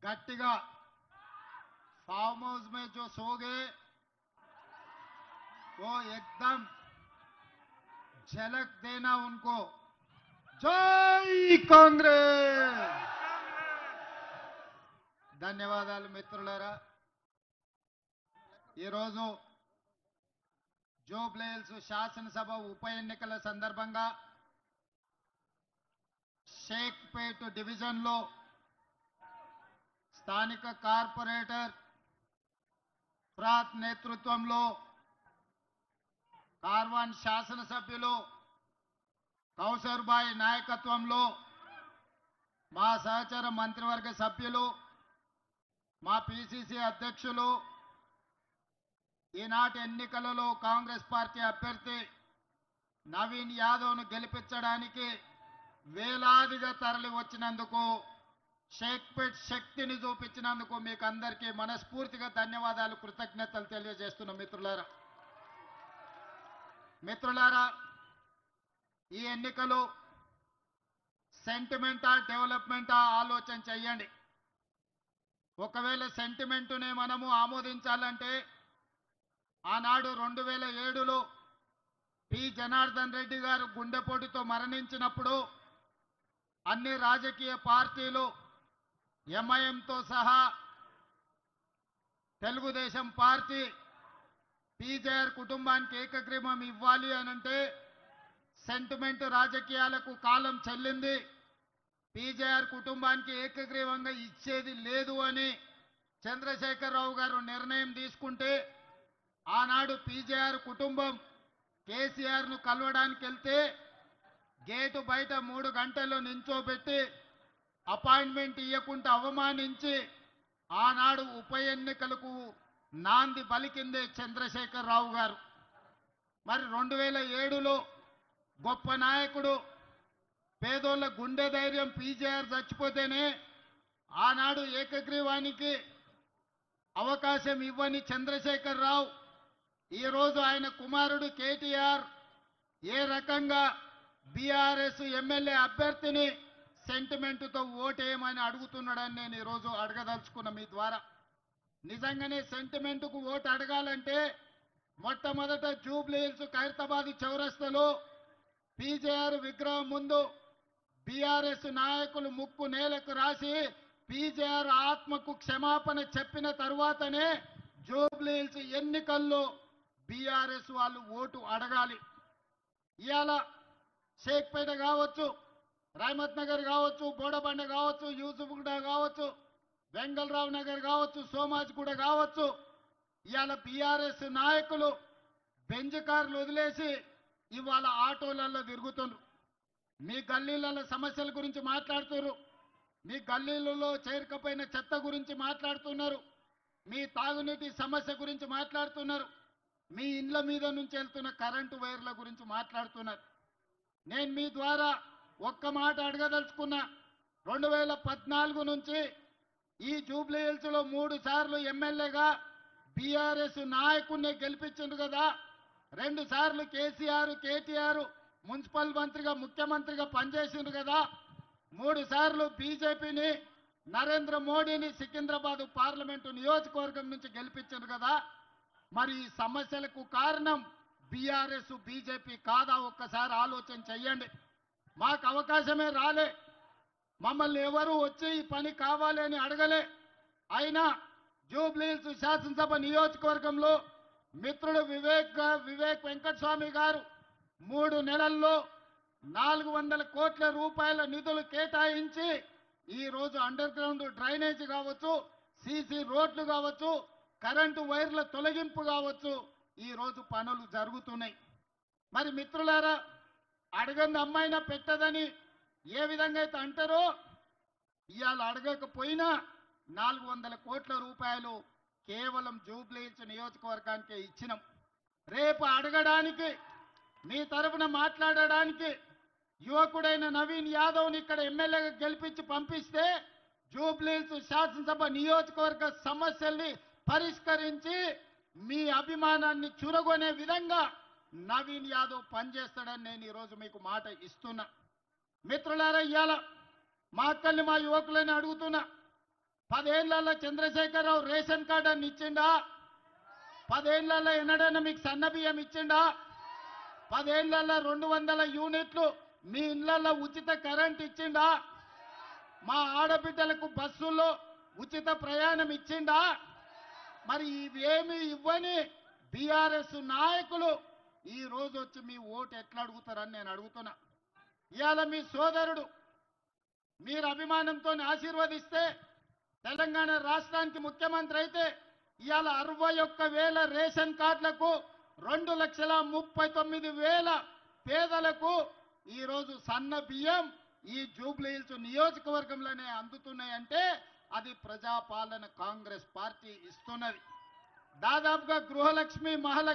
गट्टिगा farm house में जो सो गए वो एकदम झलक देना उनको। जय कांग्रेस। ధన్యవాదాలు మిత్రులారా। ఈ రోజు జూబ్లీహిల్స్ శాసనసభ ఉప ఎన్నికల సందర్భంగా షేక్పేట్ డివిజన్ లో స్థానిక కార్పొరేటర్ ప్రాత్ నేతృత్వంలో కార్వాన్ శాసనసభ్యులు కౌసర్బాయి నాయకత్వంలో మా సహచర మంత్రివర్గ సభ్యులు మా పిసిసి అధ్యక్షులు ఈనాటి ఎన్నికలలో కాంగ్రెస్ పార్టీ అభ్యర్థి నవీన్ యాదవ్ను గెలిపించడానికి వేలాదిగా తరలి వచ్చినందుకు షేక్పేట్ శక్తిని చూపించినందుకు మీకు అందరికీ మనస్ఫూర్తిగా ధన్యవాదాలు కృతజ్ఞతలు తెలియజేస్తున్న మిత్రులారా ఈ ఎన్నికలు సెంటిమెంటా డెవలప్మెంటా ఆలోచన చేయండి। ఒకవేళ సెంటిమెంటునే మనము ఆమోదించాలంటే ఆనాడు 2007లో పి జనార్దన్ రెడ్డి గారు గుండెపోటుతో మరణించినప్పుడు అన్ని రాజకీయ పార్టీలు ఎంఐఎంతో సహా తెలుగుదేశం పార్టీ పీజేఆర్ కుటుంబానికి ఏకగ్రీవం ఇవ్వాలి అనంటే సెంటిమెంట్ రాజకీయాలకు కాలం చెల్లింది, పీజేఆర్ కుటుంబానికి ఏకగ్రీవంగా ఇచ్చేది లేదు అని చంద్రశేఖరరావు గారు నిర్ణయం తీసుకుంటే ఆనాడు పీజేఆర్ కుటుంబం కేసీఆర్ను కలవడానికి వెళ్తే గేటు బయట 3 గంటలు నించోబెట్టి అపాయింట్మెంట్ ఇవ్వకుండా అవమానించి ఆనాడు ఉప ఎన్నికలకు నాంది పలికిందే చంద్రశేఖరరావు గారు। మరి 2007లో గొప్ప నాయకుడు పేదోళ్ళ గుండె ధైర్యం పీజేఆర్ చచ్చిపోతేనే ఆనాడు ఏకగ్రీవానికి అవకాశం ఇవ్వని చంద్రశేఖరరావు ఈరోజు ఆయన కుమారుడు కేటీఆర్ ఏ రకంగా బీఆర్ఎస్ ఎమ్మెల్యే అభ్యర్థిని సెంటిమెంటుతో ఓటేయమని అడుగుతున్నాడని నేను ఈరోజు అడగదలుచుకున్న మీ ద్వారా। నిజంగానే సెంటిమెంటుకు ఓటు అడగాలంటే మొట్టమొదట జూబ్లీహిల్స్ ఖైరతాబాద్ చౌరస్తాలో పీజేఆర్ విగ్రహం ముందు బీఆర్ఎస్ నాయకులు ముక్కు నేలకు రాసి పీజేఆర్ ఆత్మకు క్షమాపణ చెప్పిన తర్వాతనే జూబ్లీహిల్స్ ఎన్నికల్లో బీఆర్ఎస్ వాళ్ళు ఓటు అడగాలి। ఇవాళ షేక్పేట కావచ్చు, రహమత్ నగర్ కావచ్చు, బోడబండ కావచ్చు, యూసుఫ్గూడ కావచ్చు, వెంగళరావు నగర్ కావచ్చు, సోమాజిగూడ కావచ్చు, ఇవాళ బీఆర్ఎస్ నాయకులు బెంజ్ కార్లు వదిలేసి ఇవాళ ఆటోలలో తిరుగుతున్నారు। మీ గల్లీలలో సమస్యల గురించి మాట్లాడుతున్నారు, మీ గల్లీలలో చేరుకపోయిన చెత్త గురించి మాట్లాడుతున్నారు, మీ తాగునీటి సమస్య గురించి మాట్లాడుతున్నారు, మీ ఇండ్ల మీద నుంచి వెళ్తున్న కరెంటు వైర్ల గురించి మాట్లాడుతున్నారు। నేను మీ ద్వారా ఒక్క మాట అడగదలుచుకున్నా, 2014 నుంచి ఈ జూబ్లీహిల్స్ లో 3 సార్లు ఎమ్మెల్యేగా బీఆర్ఎస్ నాయకుడిని గెలిపించిండు కదా, 2 సార్లు కేటీఆర్ మున్సిపల్ మంత్రిగా ముఖ్యమంత్రిగా పనిచేసిండు కదా, 3 సార్లు బీజేపీని నరేంద్ర మోడీని సికింద్రాబాద్ పార్లమెంటు నియోజకవర్గం నుంచి గెలిపించిండు కదా, మరి ఈ సమస్యలకు కారణం బీఆర్ఎస్ బీజేపీ కాదా? ఒక్కసారి ఆలోచన చెయ్యండి। మాకు అవకాశమే రాలే, మమ్మల్ని ఎవరు వచ్చి ఈ పని కావాలి అని అడగలే, అయినా జూబ్లీహిల్స్ శాసనసభ నియోజకవర్గంలో మిత్రుడు వివేక్ వెంకటస్వామి గారు 3 నెలల్లో 400 కోట్ల రూపాయల నిధులు కేటాయించి ఈ రోజు అండర్ గ్రౌండ్ డ్రైనేజ్ కావచ్చు, సీసీ రోడ్లు కావచ్చు, కరెంటు వైర్ల తొలగింపు కావచ్చు, ఈ రోజు పనులు జరుగుతున్నాయి। మరి మిత్రులారా, అడగంది అమ్మాయినా పెట్టదని ఏ విధంగా అయితే అంటారో ఇవాళ అడగకపోయినా 400 కోట్ల రూపాయలు కేవలం జూబ్లీహిల్స్ నియోజకవర్గానికి ఇచ్చినాం। రేపు అడగడానికి మీ తరఫున మాట్లాడడానికి యువకుడైన నవీన్ యాదవ్ని ఇక్కడ ఎమ్మెల్యేగా గెలిపించి పంపిస్తే జూబ్లీహిల్స్ శాసనసభ నియోజకవర్గ సమస్యల్ని పరిష్కరించి మీ అభిమానాన్ని చురగొనే విధంగా నవీన్ యాదవ్ పనిచేస్తాడని నేను ఈరోజు మీకు మాట ఇస్తున్నా। మిత్రులారా, ఇవాళ మా అక్కల్ని మా యువకులని అడుగుతున్నా, 10 ఏళ్లలో చంద్రశేఖరరావు రేషన్ కార్డు అని ఇచ్చిండా? 10 ఏళ్లలో ఎన్నడైనా మీకు సన్న బియ్యం ఇచ్చిండా? 10 ఏళ్లలో 200 యూనిట్లు మీ ఇళ్లలో ఉచిత కరెంట్ ఇచ్చిండా? మా ఆడబిడ్డలకు బస్సుల్లో ఉచిత ప్రయాణం ఇచ్చిండా? మరి ఇవేమి ఇవ్వని బీఆర్ఎస్ నాయకులు ఈ రోజు వచ్చి మీ ఓటు ఎట్లా అడుగుతారని నేను అడుగుతున్నా. ఇవాళ మీ సోదరుడు మీరు అభిమానంతో ఆశీర్వదిస్తే తెలంగాణ రాష్ట్రానికి ముఖ్యమంత్రి అయితే ఇవాళ 61,000 రేషన్ కార్డులకు 2,39,000 పేదలకు ఈరోజు సన్న బియ్యం ఈ జూబ్లీహిల్స్ నియోజకవర్గంలోనే అందుతున్నాయంటే అది ప్రజాపాలన కాంగ్రెస్ పార్టీ ఇస్తున్నది. దాదాపుగా గృహలక్ష్మి మహాలక్ష్మి